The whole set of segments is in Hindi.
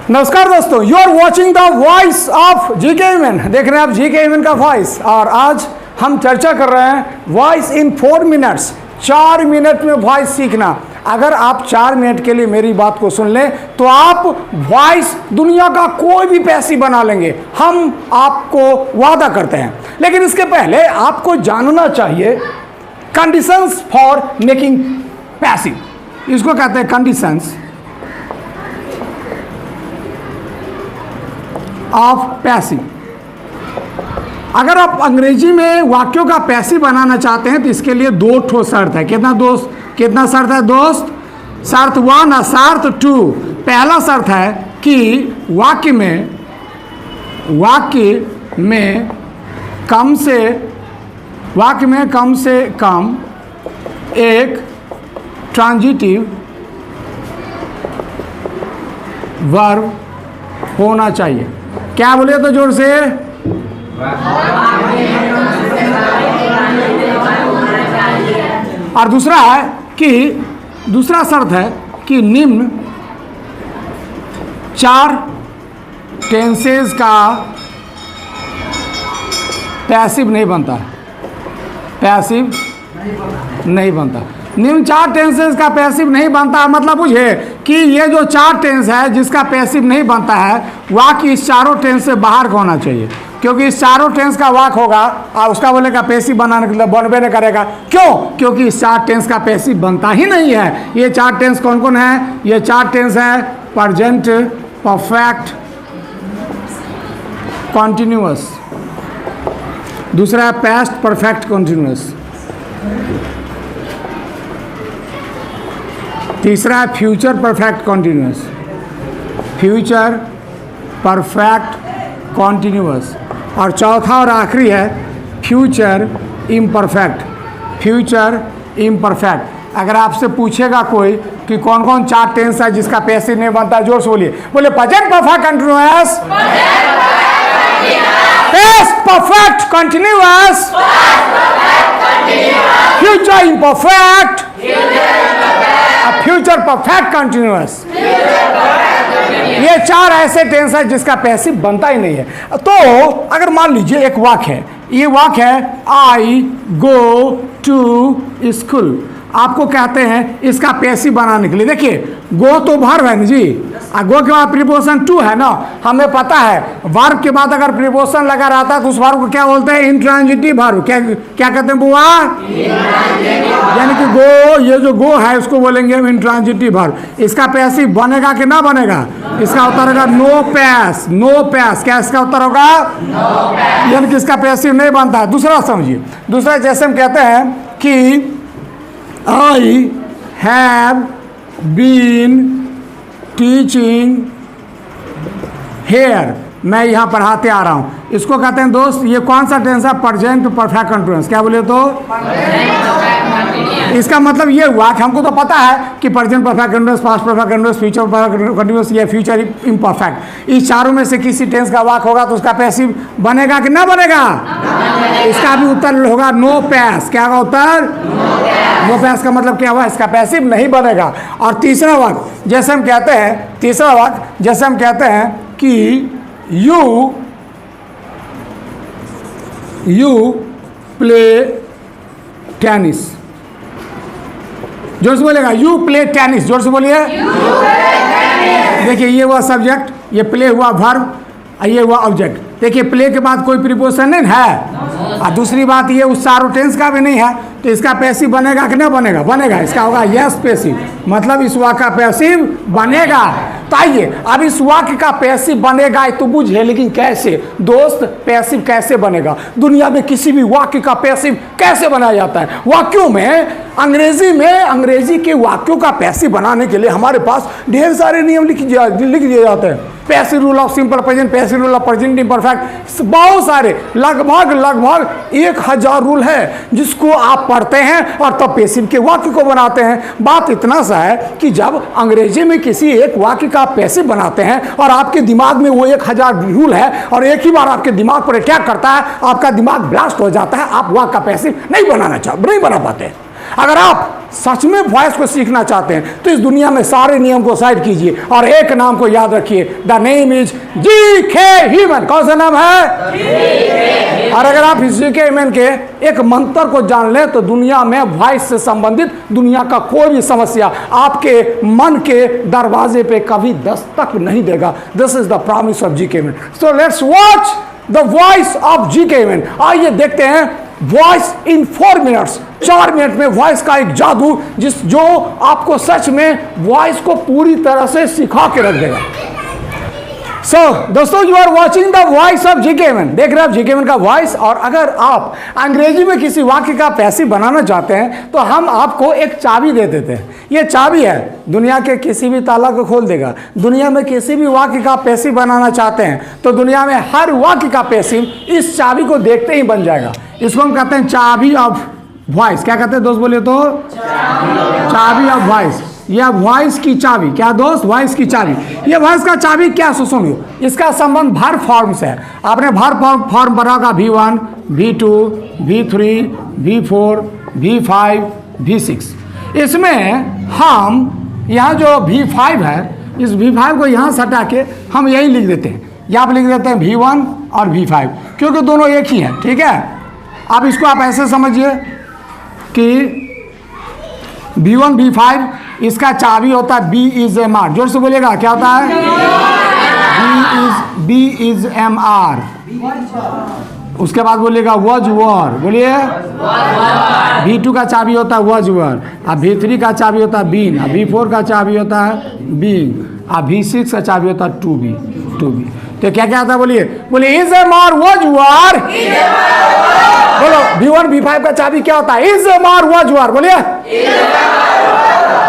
नमस्कार दोस्तों, you are watching the voice of GK women. देख रहे हैं आप जीके वुमेन का वॉइस, और आज हम चर्चा कर रहे हैं वॉइस इन 4 मिनट्स। 4 मिनट में वॉइस सीखना। अगर आप 4 मिनट के लिए मेरी बात को सुन लें तो आप वॉइस दुनिया का कोई भी पैसिव बना लेंगे, हम आपको वादा करते हैं। लेकिन इसके पहले आपको जानना चाहिए कंडीशंस फॉर मेकिंग पैसिव। इसको कहते हैं कंडीशंस ऑफ पैसिव। अगर आप अंग्रेजी में वाक्यों का पैसिव बनाना चाहते हैं तो इसके लिए 2 ठो शर्त है। कितना शर्त है दोस्त? शर्त 1 और शर्त 2। पहला शर्त है कि वाक्य में कम से कम एक ट्रांजिटिव वर्ब होना चाहिए। क्या बोले तो जोर से? और दूसरा शर्त है कि निम्न 4 टेंसेस का पैसिव नहीं बनता। निम्न 4 टेंसेस का पैसिव नहीं बनता, मतलब बुझे कि ये जो 4 टेंस है जिसका पैसिव नहीं बनता है, वाक्य इस 4 टेंस से बाहर का होना चाहिए। क्योंकि इस 4 टेंस का वाक होगा और उसका बोलेगा पैसिव बनाने के लिए बनबे नहीं करेगा। क्यों? क्योंकि इस 4 टेंस का पैसिव बनता ही नहीं है। ये 4 टेंस कौन कौन है? ये 4 टेंस है प्रेजेंट परफेक्ट कॉन्टिन्यूअस, दूसरा है पास्ट परफेक्ट कॉन्टिन्यूअस, तीसरा है फ्यूचर परफेक्ट कॉन्टिन्यूअस, और चौथा और आखिरी है फ्यूचर इम्परफेक्ट। अगर आपसे पूछेगा कोई कि कौन कौन 4 टेंस है जिसका पैसिव नहीं बनता, जोर से बोलिए। बोले present perfect continuous, past perfect continuous, future imperfect, future perfect continuous. ये 4 ऐसे टेंस है जिसका पैसिव बनता ही नहीं है। तो अगर मान लीजिए एक वाक्य है, ये वाक्य है आई गो टू स्कूल। आपको कहते हैं इसका पैसिव बनाने के लिए, देखिए गो तो वर्ब है ना जी, और गो के बाद प्रीपोजिशन टू है ना। हमें पता है वर्ब के बाद अगर प्रीपोजिशन लगा रहता है तो उस वर्ब को क्या बोलते हैं? Intransitive verb. क्या कहते हैं बुआ? यानी कि गो, ये जो गो है उसको बोलेंगे हम इंट्रांजिटिव वर्ब। इसका पैसिव बनेगा कि ना बनेगा? इसका उत्तर होगा नो पैस। क्या इसका उत्तर होगा? यानी कि इसका पैसिव नहीं बनता है। दूसरा समझिए, दूसरा जैसे हम कहते हैं कि I have been teaching here। मैं यहाँ पढ़ाते आ रहा हूँ। इसको कहते हैं दोस्त, ये कौन सा टेंस है? Present perfect continuous. क्या बोले तो? इसका मतलब ये हुआ कि हमको तो पता है कि present perfect continuous, past perfect continuous, future perfect continuous, या फ्यूचर इम्परफेक्ट। इस चारों में से किसी टेंस का वाक होगा तो उसका पैसिव बनेगा कि ना बनेगा? इसका भी उत्तर होगा नो पैस। क्या होगा उत्तर? नो पैस का मतलब क्या हुआ? इसका पैसिव नहीं बनेगा। और तीसरा वाक्य जैसे हम कहते हैं कि यू प्ले टेनिस। जोर से बोलेगा, यू प्ले टेनिस। जोर से बोलिए। देखिए ये हुआ सब्जेक्ट, ये प्ले हुआ वर्ब, ये हुआ ऑब्जेक्ट। देखिए प्ले के बाद कोई प्रीपोजिशन नहीं है, और दूसरी बात ये उस 4 टेंस का भी नहीं है, तो इसका पैसिव बनेगा कि ना बनेगा? बनेगा। इसका होगा यस पैसिव, मतलब इस वाक्य का पैसिव बनेगा। तो आइए अब इस वाक्य का पैसिव बनेगा तो बुझे, लेकिन कैसे दोस्त? पैसिव कैसे बनेगा? दुनिया में किसी भी वाक्य का पैसिव कैसे बनाया जाता है? वाक्यों में अंग्रेजी के वाक्यों का पैसिव बनाने के लिए हमारे पास ढेर सारे नियम लिख दिए जाते हैं। Passive rule of simple present, passive rule of present imperfect, बहुत सारे, लगभग 1000 रूल है जिसको आप पढ़ते हैं और तब पैसिव के वाक्य को बनाते हैं। बात इतना सा है कि जब अंग्रेजी में किसी एक वाक्य का पैसिव बनाते हैं और आपके दिमाग में वो 1000 रूल है और एक ही बार आपके दिमाग पर अटैक करता है, आपका दिमाग ब्लास्ट हो जाता है, आप वाक्य का पैसिव नहीं बना पाते। अगर आप सच में वॉइस को सीखना चाहते हैं तो इस दुनिया में सारे नियम को साइड कीजिए और एक नाम को याद रखिए, the name is GK. Human. कौन सा नाम है? और अगर आप इस जी.के. ह्यूमन के एक मंत्र को जान लें तो दुनिया में वॉइस से संबंधित दुनिया का कोई भी समस्या आपके मन के दरवाजे पे कभी दस्तक नहीं देगा। This is the promise of GK. Human. So let's watch the voice of GK. Human. आइए देखते हैं वॉइस इन 4 मिनट्स। 4 मिनट में वॉइस का एक जादू जो आपको सच में वॉइस को पूरी तरह से सिखा के रख देगा। सो दोस्तों, you are watching the voice of GK. Human. देख रहे हैं आप जी.के. ह्यूमन का वॉइस। और अगर आप अंग्रेजी में किसी वाक्य का पैसिव बनाना चाहते हैं तो हम आपको एक चाबी दे देते हैं। ये चाबी है, दुनिया के किसी भी ताला को खोल देगा। दुनिया में किसी भी वाक्य का पैसिव बनाना चाहते हैं तो दुनिया में हर वाक्य का पैसिव इस चाबी को देखते ही बन जाएगा। इसको हम कहते हैं चाबी ऑफ वॉइस। क्या कहते हैं दोस्त, बोलिए तो? चाबी ऑफ वॉइस। यह वॉइस की चाबी। क्या दोस्त? वॉइस की चाबी। ये वॉइस का चाबी क्या? सुनियो, इसका संबंध भर फॉर्म से है। आपने भर फॉर्म बना का V1, V2, V3, V4, V5, V6। इसमें हम यहाँ जो V5 है, इस V5 को यहाँ से हटा के हम यही लिख देते हैं। यहाँ पर लिख देते हैं V1 और V5, क्योंकि दोनों एक ही हैं। ठीक है, अब इसको आप ऐसे समझिए कि V1, V5 इसका चाबी होता है B=MR। जोर से बोलिएगा, क्या होता है? B=MR। उसके बाद बोलिएगा was were। बोलिए। V2 का चाबी होता है was were। अब V3 का चाबी होता है been। अब V4 का चाबी होता है being। अब V6 का चाबी होता है to be। तो क्या क्या आता है? बोलिए is MR was were। बोलो V1 V5 का चाबी क्या होता है? is MR was were। बोलिए।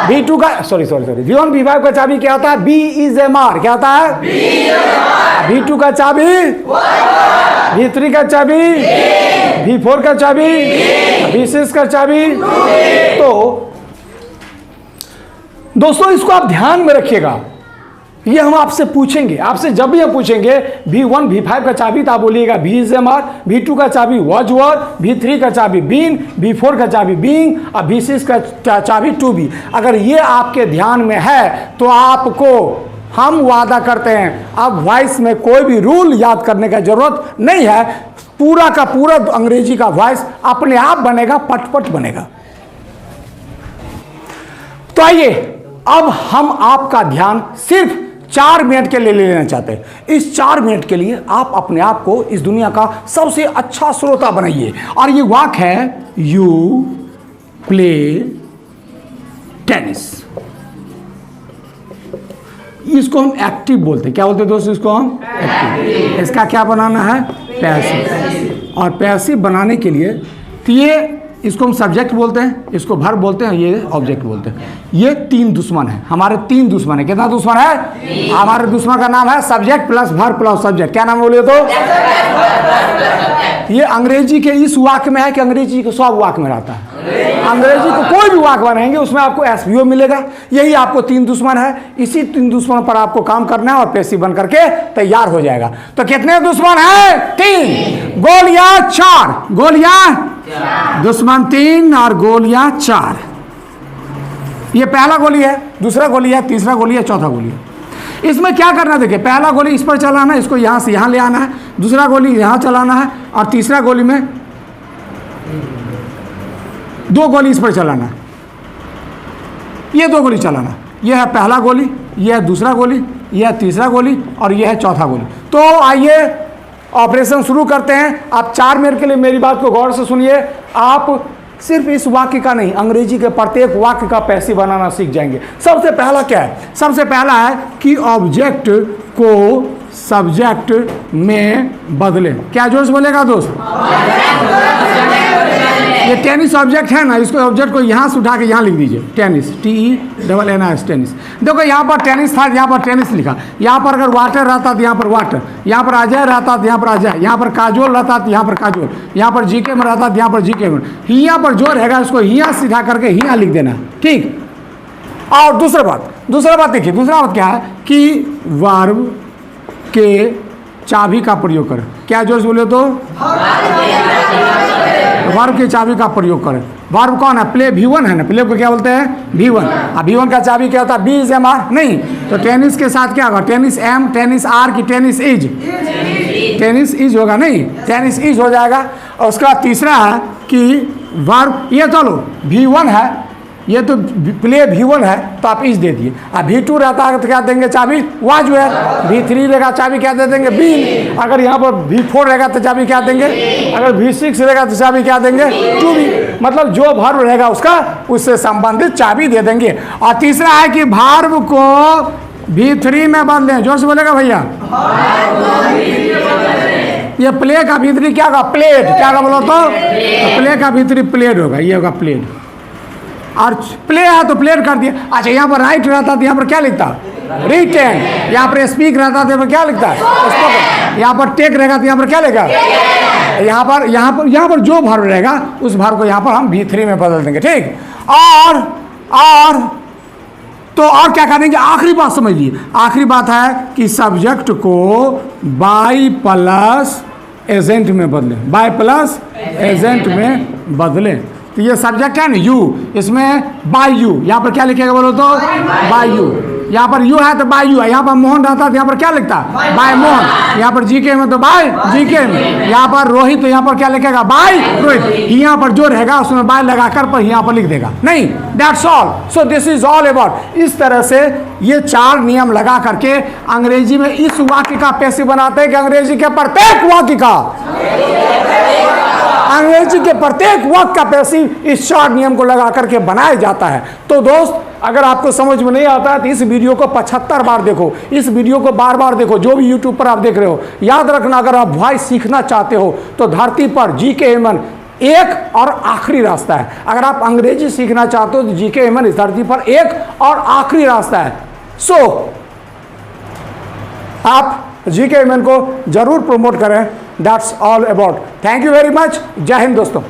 V2 का सॉरी V1 V5 का चाबी क्या होता है? B=MR। क्या होता है? V2 का चाबी, V3 का चाबी, V4 का चाबी, V6 का चाबी। तो दोस्तों, इसको आप ध्यान में रखिएगा। ये हम आपसे पूछेंगे, आपसे जब भी हम पूछेंगे V1 V5 का चाबी तो आप बोलिएगा B=MR। V2 का चाबी was were, V3 का चाबी been, V4 का चाबी being और V6 का चाबी to be। अगर ये आपके ध्यान में है तो आपको हम वादा करते हैं अब वॉइस में कोई भी रूल याद करने का जरूरत नहीं है। पूरा का पूरा अंग्रेजी का वॉइस अपने आप बनेगा, पटपट बनेगा। तो आइए, अब हम आपका ध्यान सिर्फ 4 मिनट के लिए लेना चाहते हैं। इस 4 मिनट के लिए आप अपने आप को इस दुनिया का सबसे अच्छा श्रोता बनाइए। और ये वाक्य है यू प्ले टेनिस। इसको हम एक्टिव बोलते हैं। क्या बोलते हैं दोस्तों? इसको हम एक्टिव। इसका क्या बनाना है? पैसिव। और पैसिव बनाने के लिए तो ये इसको हम सब्जेक्ट बोलते हैं, इसको वर्ब बोलते हैं, ये ऑब्जेक्ट बोलते हैं। ये 3 दुश्मन है हमारे। 3 दुश्मन है। कितना दुश्मन है? हमारे दुश्मन का नाम है subject plus verb plus subject. क्या नाम बोलिए तो? ये अंग्रेजी के इस वाक्य में है कि अंग्रेजी के सब वाक्य में रहता है। अंग्रेजी को कोई भी वाक्य बनाएंगे उसमें आपको SVO मिलेगा। यही आपको 3 दुश्मन है। इसी 3 दुश्मन पर आपको काम करना है और पैसिव बन करके तैयार हो जाएगा। तो कितने दुश्मन है? 3। गोलियां 4। गोलियां दुश्मन 3 और गोलियां 4। ये पहला गोली है, दूसरा गोली है, तीसरा गोली है, चौथा गोली है। इसमें क्या करना है? देखिए, पहला गोली इस पर चलाना है, इसको यहाँ से यहाँ ले आना है। दूसरा गोली यहाँ चलाना है और तीसरा गोली में 2 गोली इस पर चलाना है। ये 2 गोली चलाना। ये है पहला गोली, ये है दूसरा गोली, ये है तीसरा गोली और ये है चौथा गोली। तो आइए ऑपरेशन शुरू करते हैं। आप 4 मिनट के लिए मेरी बात को गौर से सुनिए। आप सिर्फ इस वाक्य का नहीं, अंग्रेजी के प्रत्येक वाक्य का पैसिव बनाना सीख जाएंगे। सबसे पहला क्या है? सबसे पहला है कि ऑब्जेक्ट को सब्जेक्ट में बदले। क्या जोर से बोलेगा दोस्त? ये टेनिस ऑब्जेक्ट है ना, इसको ऑब्जेक्ट को यहाँ से उठा के यहाँ लिख दीजिए, टेनिस, TENNIS, टेनिस। देखो यहाँ पर टेनिस था, यहाँ पर टेनिस लिखा। यहाँ पर अगर वाटर रहता तो यहाँ पर वाटर, यहाँ पर अजय रहता तो यहाँ पर अजय, यहाँ पर काजोल रहता तो यहाँ पर काजोल, यहाँ पर जीके में रहता तो यहाँ पर जीके में। यहाँ पर जो रहेगा उसको यहाँ सीधा करके यहाँ लिख देना, ठीक। और दूसरा बात देखिए, दूसरा बात क्या है कि वर्ब के चाबी का प्रयोग करें। क्या जोर से बोले तो? वर्ब की चाबी का प्रयोग करें। वर्ब कौन है? प्ले V1 है ना, प्ले को क्या बोलते हैं? V1। अब V1 का चाबी क्या होता है? B इज एम आर नहीं, तो टेनिस के साथ क्या होगा? टेनिस एम, टेनिस आर की टेनिस इज? टेनिस इज होगा नहीं, टेनिस इज हो जाएगा। और उसके बाद तीसरा है कि वर्ब, ये चलो V1 है, ये तो प्ले V1 है तो आप इज दे दिए। अब V2 रहता है तो क्या देंगे? चाबी वाज है। V3 रहेगा चाबी क्या दे देंगे? बीन। अगर यहाँ पर V4 रहेगा तो चाबी क्या देंगे? अगर V6 रहेगा तो चाबी क्या देंगे? To be. मतलब जो वर्ब रहेगा उसका उससे संबंधित चाबी दे देंगे। और तीसरा है कि वर्ब को V3 में बदलें। जोर से बोलेगा भैया। ये प्ले का V3 क्या होगा? प्लेड। क्या होगा बोलो तो? प्ले का V3 प्लेड होगा, ये होगा प्लेड। और प्ले है तो प्लेड कर दिया। अच्छा, यहाँ पर राइट रहता तो यहाँ पर क्या लिखता? रिटेन। यहाँ पर स्पीक रहता तो यहाँ पर क्या लिखता है? स्पोकन। यहाँ पर टेक रहेगा तो यहाँ पर क्या लिखा? यहाँ पर जो वर्ब रहेगा उस वर्ब को यहाँ पर हम V3 में बदल देंगे। ठीक। और क्या करेंगे? आखिरी बात समझिए। आखिरी बात है कि सब्जेक्ट को बाई प्लस एजेंट में बदलें। बाय प्लस एजेंट में बदलें। तो ये सब्जेक्ट है ना यू, इसमें बाय यू, यहाँ पर क्या लिखेगा बोलो तो? By you. यहाँ पर यू है तो बाय यू है। यहाँ पर मोहन रहता है तो यहाँ पर क्या लिखता? बाय मोहन। यहाँ पर जीके में तो बाय जीके में। यहाँ पर रोहित तो यहाँ पर क्या लिखेगा? बाय रोहित। यहाँ पर जो रहेगा उसमें बाय लगाकर पर यहाँ पर लिख देगा नहीं। That's all. So this is all about. इस तरह से ये 4 नियम लगा करके अंग्रेजी में इस वाक्य का पैसिव बनाते हैं कि अंग्रेजी के प्रत्येक वाक्य का, अंग्रेजी के प्रत्येक वाक्य का पैसिव इस 4 नियम को लगा करके बनाया जाता है। तो दोस्त, अगर आपको समझ में नहीं आता है तो इस वीडियो को 75 बार देखो, इस वीडियो को बार बार देखो, जो भी यूट्यूब पर आप देख रहे हो। याद रखना, अगर आप वॉइस सीखना चाहते हो तो धरती पर GK एक और आखिरी रास्ता है। अगर आप अंग्रेजी सीखना चाहते हो तो GK इस धरती पर एक और आखिरी रास्ता है। सो आप GK को जरूर प्रमोट करें। That's all about. Thank you very much. जय हिंद दोस्तों।